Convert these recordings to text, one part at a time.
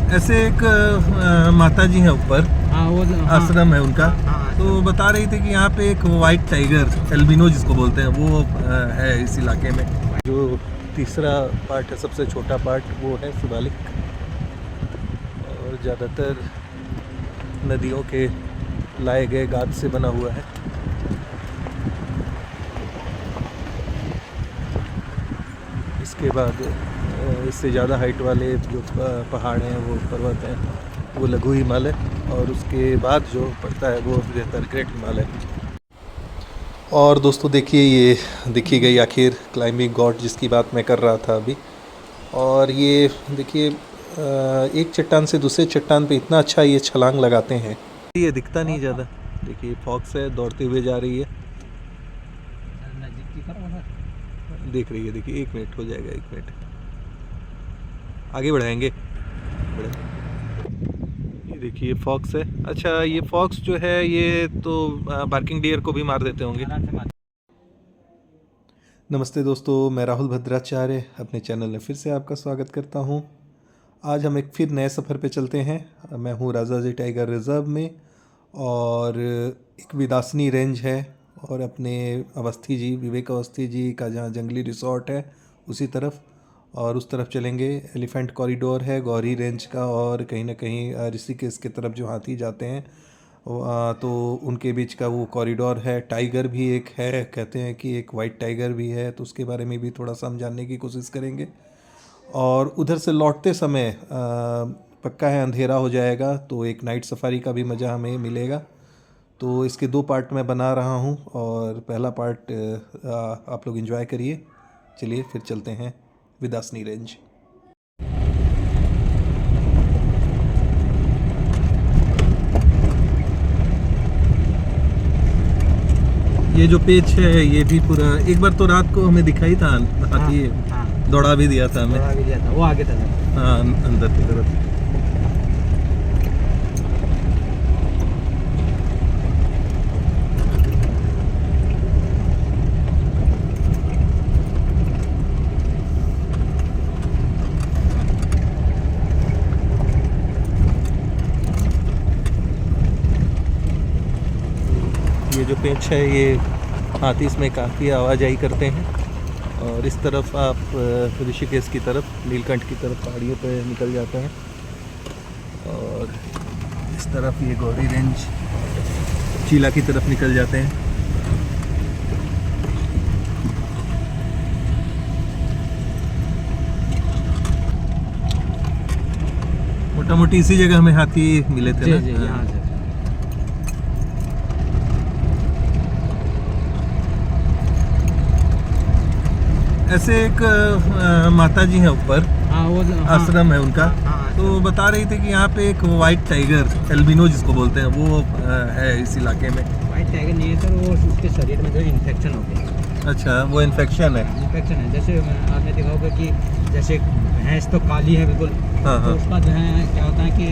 ऐसे एक माता जी हैं ऊपर, हाँ वो आश्रम है उनका। हाँ, तो बता रही थी कि यहाँ पे एक वाइट टाइगर एल्बिनो जिसको बोलते हैं वो है इस इलाके में। जो तीसरा पार्ट है, सबसे छोटा पार्ट, वो है शिवालिक। और ज़्यादातर नदियों के लाए गए गाद से बना हुआ है। इसके बाद इससे ज़्यादा हाइट वाले जो पहाड़ हैं, वो पर्वत हैं, वो लघु हिमालय, और उसके बाद जो पड़ता है वो बेहतर ग्रेट हिमालय। और दोस्तों देखिए, ये देखी गई आखिर क्लाइंबिंग गॉड जिसकी बात मैं कर रहा था अभी। और ये देखिए, एक चट्टान से दूसरे चट्टान पे इतना अच्छा ये छलांग लगाते हैं। ये दिखता नहीं ज़्यादा। देखिए फॉक्स है, दौड़ते हुए जा रही है, देख रही है। देखिए 1 मिनट हो जाएगा, 1 मिनट आगे बढ़ाएंगे। ये देखिए फॉक्स है। अच्छा, ये फॉक्स जो है ये तो बार्किंग डियर को भी मार देते होंगे। नमस्ते दोस्तों, मैं राहुल भद्राचार्य अपने चैनल में फिर से आपका स्वागत करता हूं। आज हम एक फिर नए सफ़र पे चलते हैं। मैं हूं राजाजी टाइगर रिज़र्व में, और एक विदासनी रेंज है, और अपने अवस्थी जी, विवेक अवस्थी जी का जहाँ जंगली रिसोर्ट है उसी तरफ, और उस तरफ चलेंगे। एलिफेंट कॉरिडोर है गौरी रेंज का, और कहीं ना कहीं ऋषिकेश की तरफ जो हाथी जाते हैं तो उनके बीच का वो कॉरिडोर है। टाइगर भी एक है, कहते हैं कि एक वाइट टाइगर भी है, तो उसके बारे में भी थोड़ा सा हम जानने की कोशिश करेंगे। और उधर से लौटते समय पक्का है अंधेरा हो जाएगा, तो एक नाइट सफारी का भी मज़ा हमें मिलेगा। तो इसके 2 पार्ट मैं बना रहा हूँ, और पहला पार्ट आप लोग एंजॉय करिए। चलिए फिर चलते हैं विदासनी रेंज। ये जो पेच है ये भी पूरा, एक बार तो रात को हमें दिखाई था हाथी, दौड़ा भी दिया था हमें। दौड़ा भी दिया था, वो आगे था। हाँ, अंदर की तरफ। ये जो पेच है ये हाथी इसमें काफ़ी आवाजाही करते हैं। और इस तरफ आप ऋषिकेश की तरफ, नीलकंठ की तरफ पहाड़ियों पर निकल जाते हैं, और इस तरफ ये गौरी रेंज चीला की तरफ निकल जाते हैं। मोटा मोटी इसी जगह हमें हाथी मिले थे ना। जी, यहाँ से। ऐसे एक माता जी हैं ऊपर, हाँ वो आश्रम है उनका। हाँ, तो बता रही थी कि यहाँ पे एक वाइट टाइगर एल्बिनो जिसको बोलते हैं वो है इस इलाके में। वाइट टाइगर नहीं है सर, वो उसके शरीर में जो इन्फेक्शन हो गया। अच्छा, वो इन्फेक्शन है। इन्फेक्शन है, जैसे आपने देखा होगा कि जैसे भैंस तो काली है बिल्कुल, हाँ, तो हाँ। उसका जो है क्या होता है कि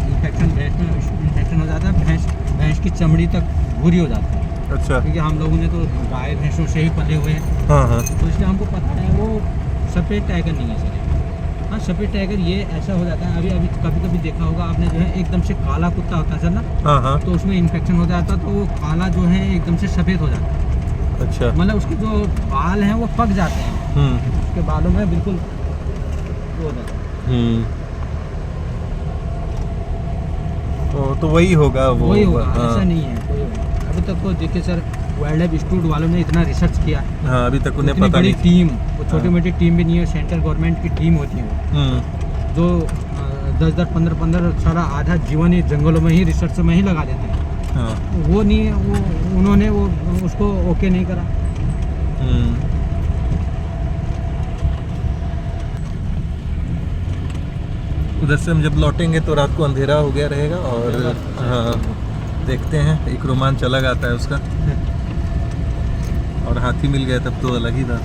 इन्फेक्शन, भैंस में इन्फेक्शन हो जाता है, भैंस की चमड़ी तक भूरी हो जाती है। अच्छा। क्योंकि हम लोगों ने तो गाय भैंसों से ही पले हुए हैं, हाँ, हाँ। तो इसलिए हमको पता है वो सफ़ेद टाइगर नहीं है सर। हाँ, सफ़ेद टाइगर ये ऐसा हो जाता है, अभी कभी कभी देखा होगा आपने, जो है एकदम से काला कुत्ता होता है सर ना, हाँ, हाँ। तो उसमें इन्फेक्शन हो जाता है, तो वो काला जो है एकदम से सफ़ेद हो जाता है। अच्छा। मतलब उसके जो बाल हैं वो पक जाते हैं, उसके बालों में बिल्कुल वो हो जाता है। तो वही होगा वो। वही होगा, हाँ। ऐसा नहीं है कोई होगा। अभी तक तो देखिए सर, वाइल्ड लाइफ इंस्टीट्यूट वालों ने इतना रिसर्च किया, हाँ, अभी तक उन्हें इतनी पता बड़ी नहीं। टीम, वो छोटी हाँ। मोटी टीम भी नहीं है, सेंट्रल गवर्नमेंट की टीम होती है वो, जो 10-10, 15-15 सारा आधा जीवन ही जंगलों में ही, रिसर्च में ही लगा देते हैं। हाँ। वो नहीं है, वो उन्होंने वो उसको ओके नहीं करा। उधर से हम जब लौटेंगे तो रात को अंधेरा हो गया रहेगा, और हाँ, देखते हैं, एक रोमांच अलग आता है उसका। और हाथी मिल गया तब तो अलग ही था।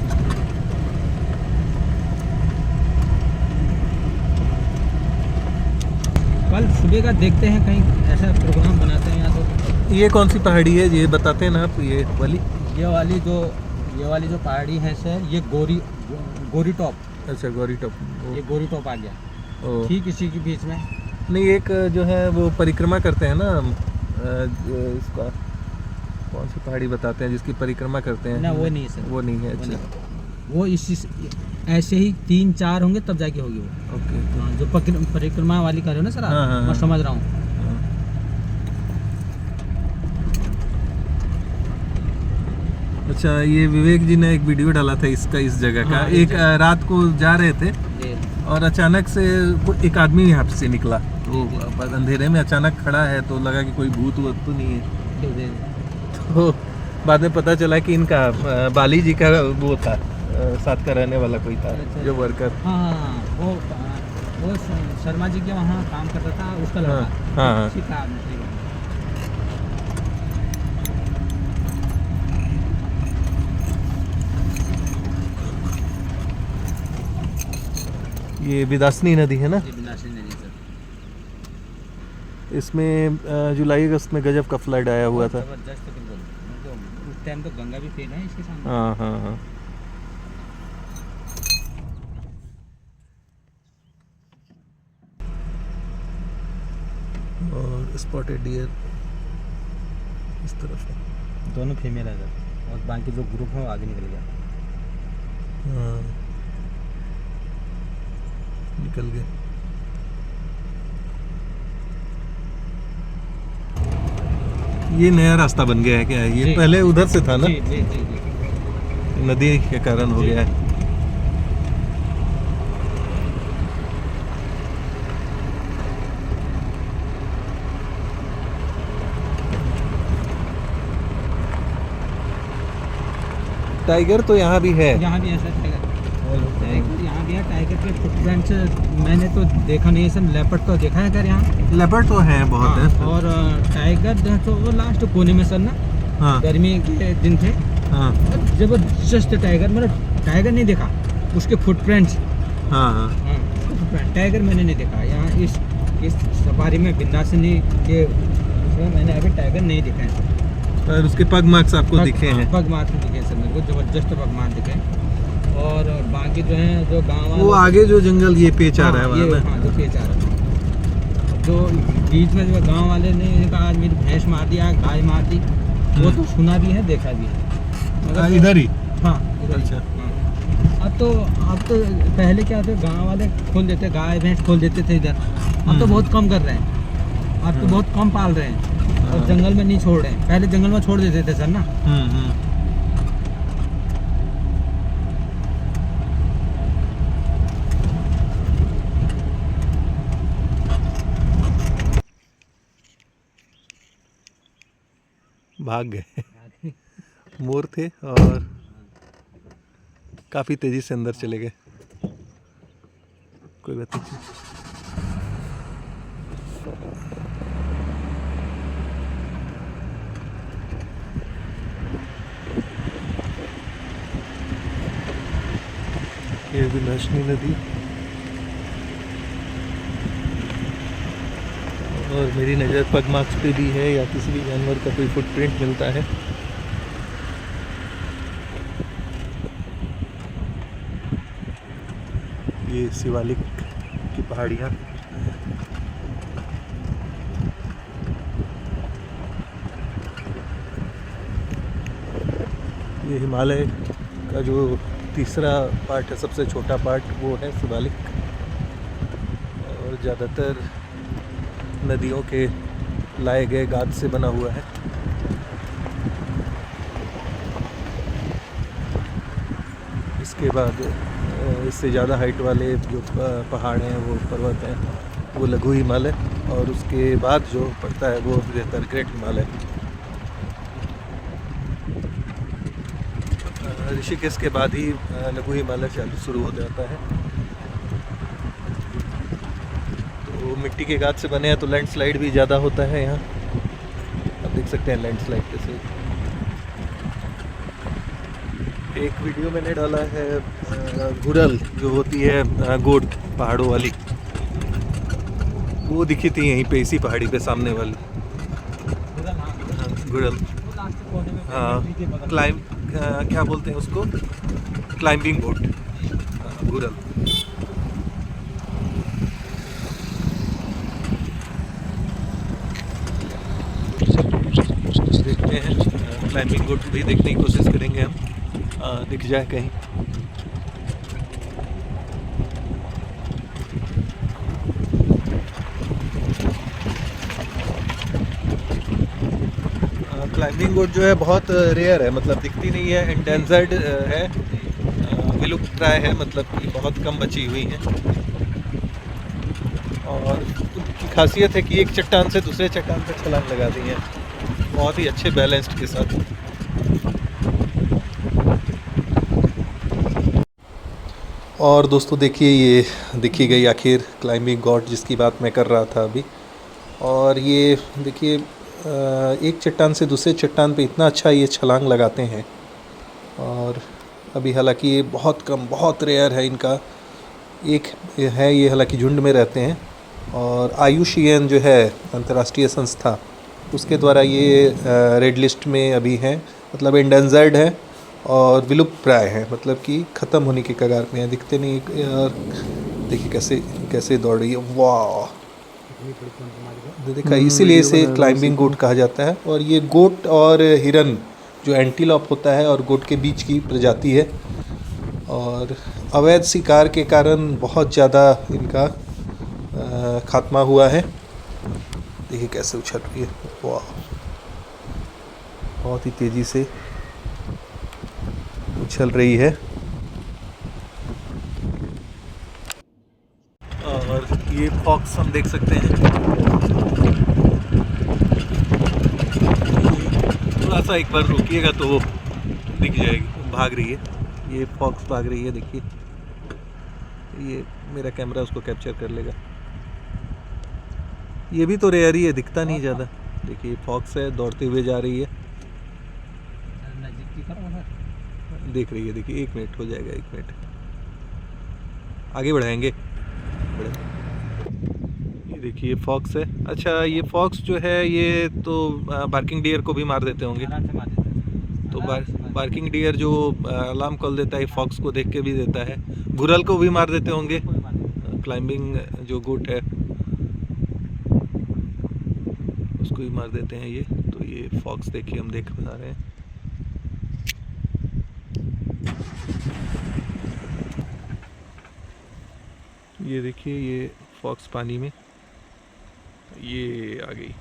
कल सुबह का देखते हैं, कहीं ऐसा प्रोग्राम बनाते हैं या तो। ये कौन सी पहाड़ी है ये बताते हैं ना आप, ये वाली? ये वाली जो पहाड़ी है सर, ये गोरी टॉप। अच्छा, गौरी टॉप। ये गोरी टॉप आ गया। ओ। ठीक इसी के बीच में। नहीं, एक जो है वो परिक्रमा करते हैं ना, इसका कौन सी पहाड़ी बताते हैं जिसकी परिक्रमा करते हैं? ना वो नहीं है सर, वो नहीं है। वो अच्छा। नहीं। वो इसी ऐसे ही 3-4 होंगे तब जाके होगी वो। ओके। हाँ, जो परिक्रमा वाली कर रहे हो ना सर आप, हाँ, हाँ, मैं हाँ। समझ रहा हूँ। हाँ। अच्छा, ये विवेक जी ने एक वीडियो डाला था इसका, इस जगह का। हाँ, एक रात को जा रहे थे जी और अचानक से एक आदमी यहाँ से निकला, तो जी। अंधेरे में अचानक खड़ा है, तो लगा कि कोई भूत वूत तो नहीं है। जी, जी। तो बाद में पता चला कि इनका बाली जी का वो था, साथ का रहने वाला कोई था, अच्छा। जो वर्कर। हाँ हाँ हाँ, वो शर्मा जी के वहाँ काम करता था, उसका हाँ, लड़का। हाँ। उसी का आपने सही बताया। ये विदासनी नदी है ना, जी, विनाशी नदी सर। इसमें जुलाई अगस्त में गजब का फ्लड आया हुआ था। जबरदस्त बिल्कुल। मतलब उस टाइम तो गंगा भी फेल है इसके सामने। हाँ, हाँ, हाँ। और स्पॉटेड डियर इस तरफ है। दोनों फीमेल है सर, और बाकी जो ग्रुप है वो आगे निकल गया। हाँ, निकल गए। ये नया रास्ता बन गया है क्या? ये जी। पहले उधर से था ना, जी जी जी जी। नदी के कारण हो जी। गया है। टाइगर तो यहाँ भी है। यहाँ भी है सर टाइगर यहाँ भी है। टाइगर के फुटप्रिंट्स मैंने तो देखा नहीं है सर। लेपर्ड तो देखा है सर यहाँ। लेपर्ड तो हैं, बहुत हाँ, हैं। और टाइगर जो है तो वो लास्ट कोने में सर ना, हाँ, गर्मी के दिन थे, हाँ, जबरदस्त टाइगर। मतलब टाइगर नहीं देखा, उसके फुटप्रिंट्स। हाँ, हाँ। हाँ, फुटप्रिंट टाइगर मैंने नहीं देखा यहाँ इस सफारी में। विंध्याचली के उसमें मैंने अभी टाइगर नहीं देखा है सर। और उसके पग मार्क्स आपको दिखे हैं? पग मार्क दिखे सर मेरे को, जबरदस्त पग मार्क दिखे। और बाकी जो है जो गाँव वाले, वो आगे जो जंगल ये पेच आ रहा है वहाँ ना। हाँ, जो पेच आ रहा है, जो बीच में जो गांव वाले ने कहा आज मेरी भैंस मार दिया, गाय मार दी, वो तो सुना भी है, देखा भी है। मगर इधर ही। हाँ, इधर ही। अच्छा। हाँ। अब तो पहले क्या होता, गांव वाले खोल देते, गाय भैंस खोल देते थे इधर। अब तो बहुत कम कर रहे हैं, अब तो बहुत कम पाल रहे हैं, और जंगल में नहीं छोड़ रहे हैं। पहले जंगल में छोड़ देते थे सर ना। भाग गए। मोर थे और काफी तेजी से अंदर चले गए। कोई बात नहीं। ये विनाशनी नदी, और मेरी नज़र पग मार्क्स पे भी है, या किसी भी जानवर का कोई फुटप्रिंट मिलता है। ये शिवालिक की पहाड़ियाँ। ये हिमालय का जो तीसरा पार्ट है, सबसे छोटा पार्ट, वो है शिवालिक। और ज़्यादातर नदियों के लाए गए गाद से बना हुआ है। इसके बाद इससे ज़्यादा हाइट वाले जो पहाड़ हैं, वो पर्वत हैं, वो लघु हिमालय, और उसके बाद जो पड़ता है वो बेहतर ग्रेट हिमालय। ऋषिकेश के बाद ही लघु हिमालय चालू शुरू हो जाता है। तो मिट्टी के गाद से बने हैं, तो लैंडस्लाइड भी ज़्यादा होता है यहाँ। आप देख सकते हैं लैंडस्लाइड कैसे। एक वीडियो मैंने डाला है घुरल, जो होती है गोड पहाड़ों वाली, वो दिखी थी यहीं पे, इसी पहाड़ी पे सामने वाली घुरल। हाँ, क्लाइंब क्या बोलते हैं उसको, क्लाइंबिंग बोट, घुरल। रहे हैं, क्लाइंबिंग गोट भी देखने की कोशिश करेंगे हम, दिख जाए कहीं। क्लाइंबिंग गोट जो है बहुत रेयर है, मतलब दिखती नहीं है, एंडेंजर्ड है, विलुप्त प्राय है, मतलब कि बहुत कम बची हुई है। और उनकी खासियत है कि एक चट्टान से दूसरे चट्टान पर छलांग लगा दी है, बहुत ही अच्छे बैलेंस्ड के साथ। और दोस्तों देखिए, ये देखी गई आखिर क्लाइंबिंग गोट जिसकी बात मैं कर रहा था अभी। और ये देखिए, एक चट्टान से दूसरे चट्टान पे इतना अच्छा ये छलांग लगाते हैं। और अभी हालांकि ये बहुत कम, बहुत रेयर है इनका, एक है ये, हालांकि झुंड में रहते हैं। और आयुषीएन जो है अंतर्राष्ट्रीय संस्था, उसके द्वारा ये रेड लिस्ट में अभी हैं, मतलब एंडेंजर्ड है और विलुप्त प्राय है, मतलब कि ख़त्म होने के कगार पे हैं, दिखते नहीं। और देखिए कैसे कैसे दौड़ रही है, वाह! देखा, इसीलिए इसे क्लाइंबिंग गोट कहा जाता है। और ये गोट और हिरन जो एंटीलॉप होता है और गोट के बीच की प्रजाति है, और अवैध शिकार के कारण बहुत ज़्यादा इनका खात्मा हुआ है। देखिए कैसे उछल रही है, वाह! बहुत ही तेज़ी से उछल रही है। और ये फॉक्स हम देख सकते हैं, थोड़ा सा एक बार रुकिएगा तो वो दिख जाएगी, भाग रही है, ये फॉक्स भाग रही है। देखिए, ये मेरा कैमरा उसको कैप्चर कर लेगा। ये भी तो रेयर ही है, दिखता नहीं ज़्यादा। देखिए फॉक्स है, दौड़ते हुए जा रही है, देख रही है। देखिए 1 मिनट हो जाएगा, 1 मिनट आगे बढ़ाएंगे। ये देखिए फॉक्स है। अच्छा, ये फॉक्स जो है ये तो बार्किंग डियर को भी मार देते होंगे। तो बार्किंग डियर जो अलार्म कॉल देता है, फॉक्स को देख के भी देता है। घुरल को भी मार देते होंगे, क्लाइंबिंग जो गोट है उसको भी मार देते हैं ये। तो ये फॉक्स देखिए, हम देख बता रहे हैं। ये देखिए, ये फॉक्स पानी में ये आ गई।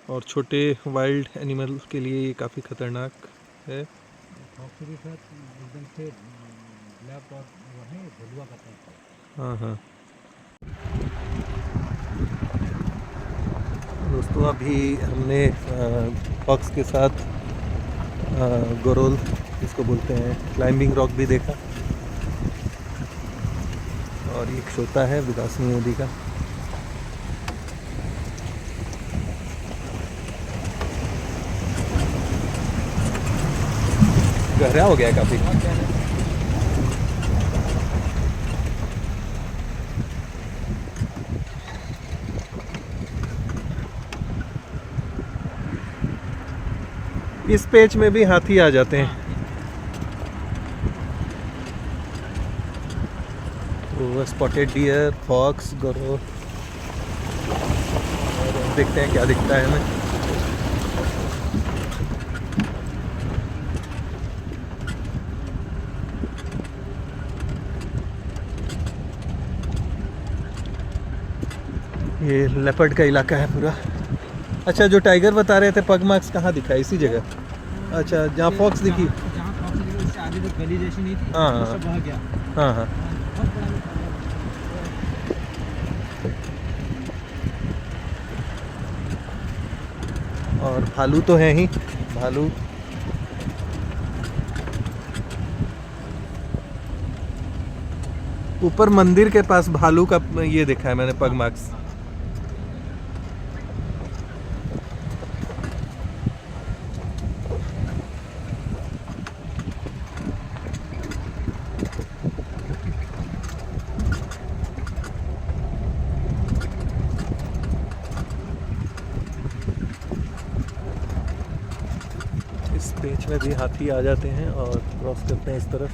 और छोटे वाइल्ड एनिमल के लिए ये काफ़ी ख़तरनाक है। हाँ हाँ दोस्तों, अभी हमने फॉक्स के साथ गोरोल, इसको बोलते हैं क्लाइंबिंग रॉक, भी देखा। और एक श्रोता है विकासनी नदी का। गहरा हो गया है काफ़ी। इस पेच में भी हाथी आ जाते हैं। तो स्पॉटेड डियर, फॉक्स, गोरोल, और देखते हैं क्या दिखता है हमें। ये लेपर्ड का इलाका है पूरा। अच्छा, जो टाइगर बता रहे थे, पग मार्क्स कहाँ दिखा है? इसी जगह। अच्छा, जहाँ फॉक्स दिखी, आगे जो गली जैसी नहीं थी, हाँ वो सब वहाँ गया। हाँ हाँ। और भालू तो है ही, भालू। ऊपर मंदिर के पास भालू का ये देखा है मैंने, पग मार्क्स। इस पेच में भी हाथी आ जाते हैं और क्रॉस करते हैं इस तरफ,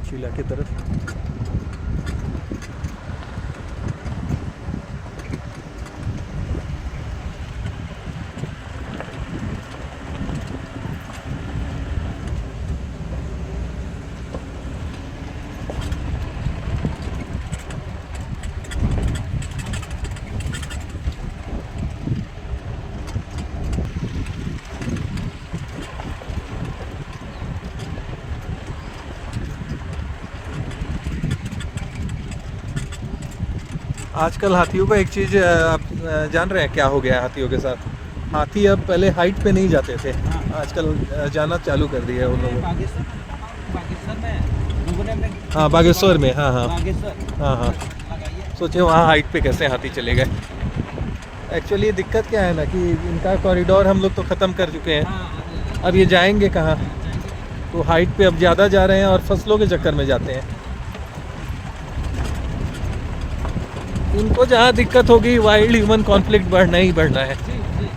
चिला की तरफ। आजकल हाथियों का एक चीज़ आप जान रहे हैं क्या हो गया है हाथियों के साथ? हाथी अब पहले हाइट पे नहीं जाते थे, आजकल जाना चालू कर दिया है उन लोगों ने। पाकिस्तान में लोगों ने अपने हाँ बागेश्वर में, हाँ हाँ बागेश्वर हाँ हाँ। लगाई सोचिए वहाँ हाइट पे कैसे हाथी चले गए। एक्चुअली दिक्कत क्या है ना कि इनका कॉरिडोर हम लोग तो ख़त्म कर चुके हैं, है। अब ये जाएंगे कहाँ? तो हाइट पे अब ज़्यादा जा रहे हैं और फसलों के चक्कर में जाते हैं। इनको जहाँ दिक्कत होगी वाइल्ड ह्यूमन कॉन्फ्लिक्ट बढ़ना ही बढ़ना है। जी जी।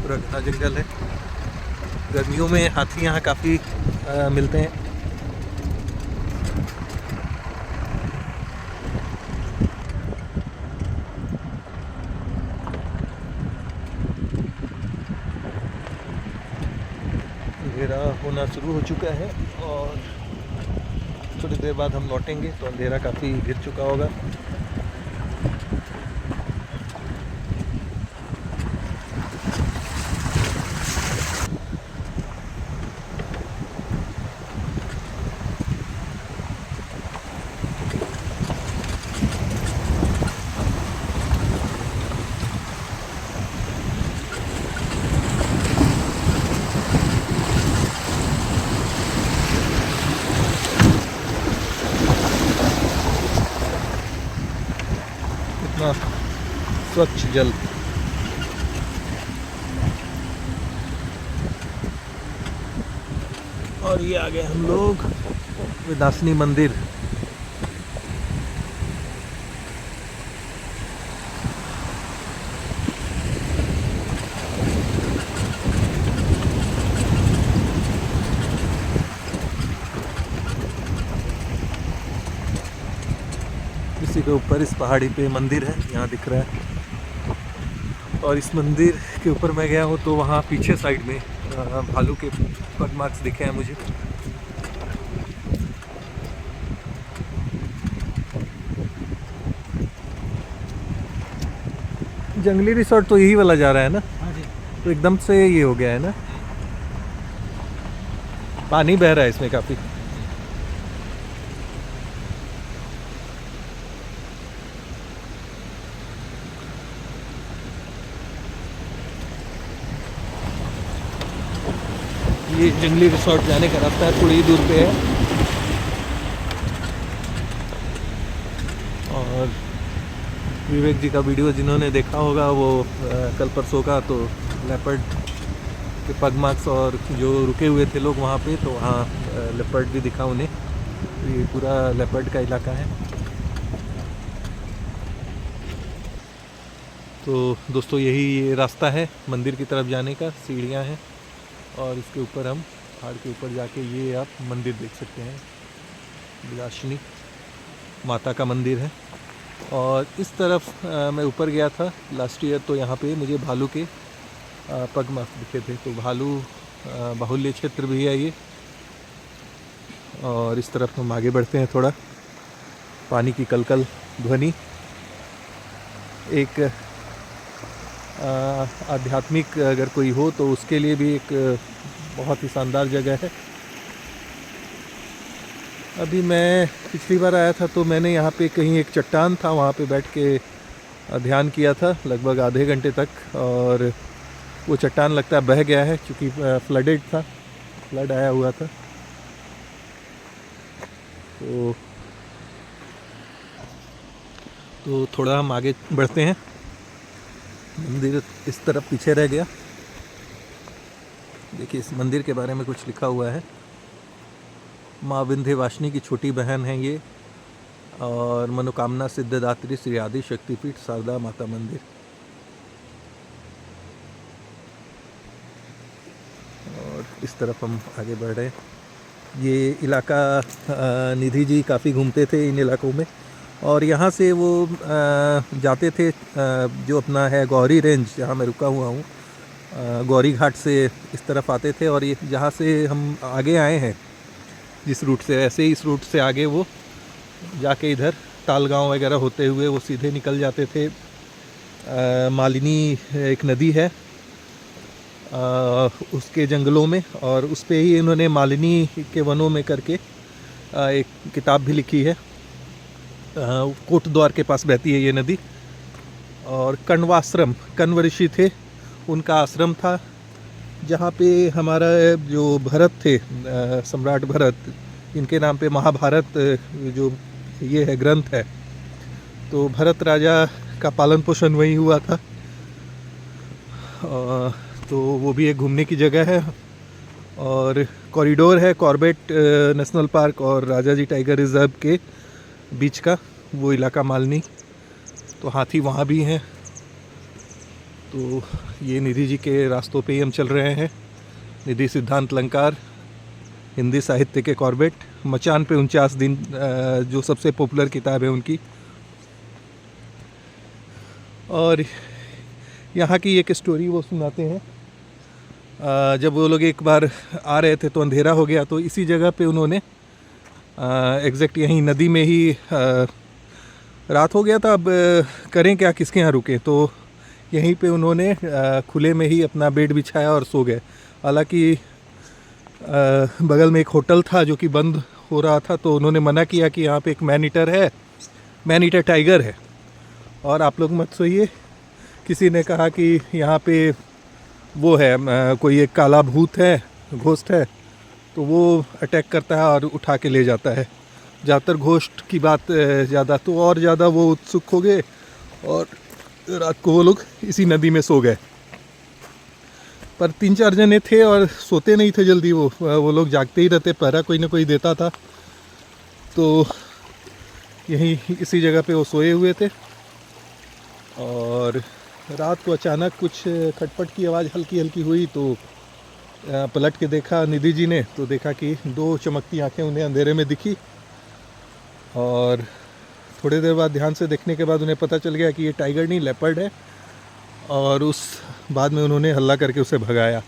पूरा घना जंगल है। गर्मियों में हाथी यहाँ काफ़ी मिलते हैं। अंधेरा होना शुरू हो चुका है और थोड़ी देर बाद हम लौटेंगे तो अंधेरा काफ़ी घिर चुका होगा। इतना स्वच्छ जल। और ये आ गए हम लोग विदासनी मंदिर। इसी के ऊपर इस पहाड़ी पे मंदिर है, यहाँ दिख रहा है। और इस मंदिर के ऊपर मैं गया हूँ तो वहाँ पीछे साइड में भालू के पग मार्क्स दिखे हैं मुझे। जंगली रिसोर्ट तो यही वाला जा रहा है ना, हाँ जी। तो एकदम से ये हो गया है ना, पानी बह रहा है इसमें काफ़ी। ये जंगली रिसोर्ट जाने का रास्ता है, थोड़ी ही दूर पे है। और विवेक जी का वीडियो जिन्होंने देखा होगा वो कल परसों का, तो लेपर्ड के पग मार्क्स और जो रुके हुए थे लोग वहाँ पे, तो वहाँ लेपर्ड भी दिखा उन्हें। तो ये पूरा लेपर्ड का इलाका है। तो दोस्तों यही ये रास्ता है मंदिर की तरफ जाने का, सीढ़ियाँ हैं और इसके ऊपर हम पहाड़ के ऊपर जाके ये आप मंदिर देख सकते हैं। विलासिनी माता का मंदिर है। और इस तरफ मैं ऊपर गया था लास्ट ईयर, तो यहाँ पे मुझे भालू के पग मार्क्स दिखे थे। तो भालू बाहुल्य क्षेत्र भी है ये। और इस तरफ हम आगे बढ़ते हैं थोड़ा। पानी की कलकल ध्वनि एक आध्यात्मिक अगर कोई हो तो उसके लिए भी एक बहुत ही शानदार जगह है। अभी मैं पिछली बार आया था तो मैंने यहाँ पे कहीं एक चट्टान था, वहाँ पे बैठ के ध्यान किया था लगभग आधे घंटे तक। और वो चट्टान लगता है बह गया है क्योंकि फ्लडेड था, फ्लड आया हुआ था। तो थोड़ा हम आगे बढ़ते हैं। मंदिर इस तरफ पीछे रह गया। देखिए इस मंदिर के बारे में कुछ लिखा हुआ है। माँ विंध्यवासिनी की छोटी बहन है ये, और मनोकामना सिद्धदात्री श्री आदि शक्तिपीठ शारदा माता मंदिर। और इस तरफ हम आगे बढ़ रहे हैं। ये इलाका निधि जी काफ़ी घूमते थे इन इलाकों में, और यहाँ से वो जाते थे जो अपना है गौरी रेंज, जहाँ मैं रुका हुआ हूँ, गौरी घाट से इस तरफ आते थे। और ये जहाँ से हम आगे आए हैं जिस रूट से, ऐसे ही इस रूट से आगे वो जाके इधर तालगांव वगैरह होते हुए वो सीधे निकल जाते थे। मालिनी एक नदी है, उसके जंगलों में, और उस पे ही इन्होंने मालिनी के वनों में करके एक किताब भी लिखी है। कोटद्वार के पास बहती है ये नदी। और कण्वाश्रम, कण्व ऋषि थे, उनका आश्रम था जहाँ पे हमारा जो भरत थे, सम्राट भरत, इनके नाम पे महाभारत जो ये है ग्रंथ है, तो भरत राजा का पालन पोषण वहीं हुआ था। तो वो भी एक घूमने की जगह है। और कॉरिडोर है कॉर्बेट नेशनल पार्क और राजा जी टाइगर रिजर्व के बीच का, वो इलाका मालनी। तो हाथी वहाँ भी हैं। तो ये निधि जी के रास्तों पे ही हम चल रहे हैं। निधि सिद्धांत अलंकार, हिंदी साहित्य के कॉर्बेट, मचान पे 49 दिन, जो सबसे पॉपुलर किताब है उनकी। और यहाँ की एक स्टोरी वो सुनाते हैं। जब वो लोग एक बार आ रहे थे तो अंधेरा हो गया, तो इसी जगह पे उन्होंने एग्जैक्ट यहीं नदी में ही रात हो गया था। अब करें क्या, किसके यहाँ रुकें, तो यहीं पे उन्होंने खुले में ही अपना बेड बिछाया और सो गए। हालांकि बगल में एक होटल था जो कि बंद हो रहा था, तो उन्होंने मना किया कि यहाँ पे एक मैन ईटर है, मैन ईटर टाइगर है और आप लोग मत सोइए। किसी ने कहा कि यहाँ पे वो है, कोई एक काला भूत है, घोस्ट है, तो वो अटैक करता है और उठा के ले जाता है। ज़्यादातर घोस्ट की बात ज़्यादा, तो और ज़्यादा वो उत्सुक हो गए और रात को वो लोग इसी नदी में सो गए। पर 3-4 जने थे और सोते नहीं थे जल्दी, वो लोग जागते ही रहते, पहरा कोई ना कोई देता था। तो यहीं इसी जगह पे वो सोए हुए थे और रात को अचानक कुछ खटपट की आवाज़ हल्की हल्की हुई। तो पलट के देखा निधि जी ने, तो देखा कि 2 चमकती आंखें उन्हें अंधेरे में दिखी। और थोड़ी देर बाद ध्यान से देखने के बाद उन्हें पता चल गया कि ये टाइगर नहीं, लेपर्ड है। और उस बाद में उन्होंने हल्ला करके उसे भगाया।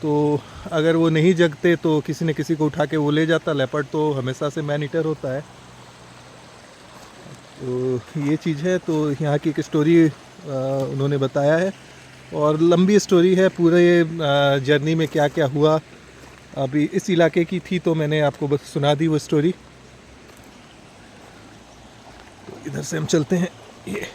तो अगर वो नहीं जगते तो किसी न किसी को उठा के वो ले जाता। लेपर्ड तो हमेशा से मैन ईटर होता है। तो ये चीज़ है। तो यहाँ की एक स्टोरी उन्होंने बताया है और लंबी स्टोरी है। पूरे जर्नी में क्या क्या हुआ, अभी इस इलाके की थी तो मैंने आपको बस सुना दी वो स्टोरी। तो इधर से हम चलते हैं। ये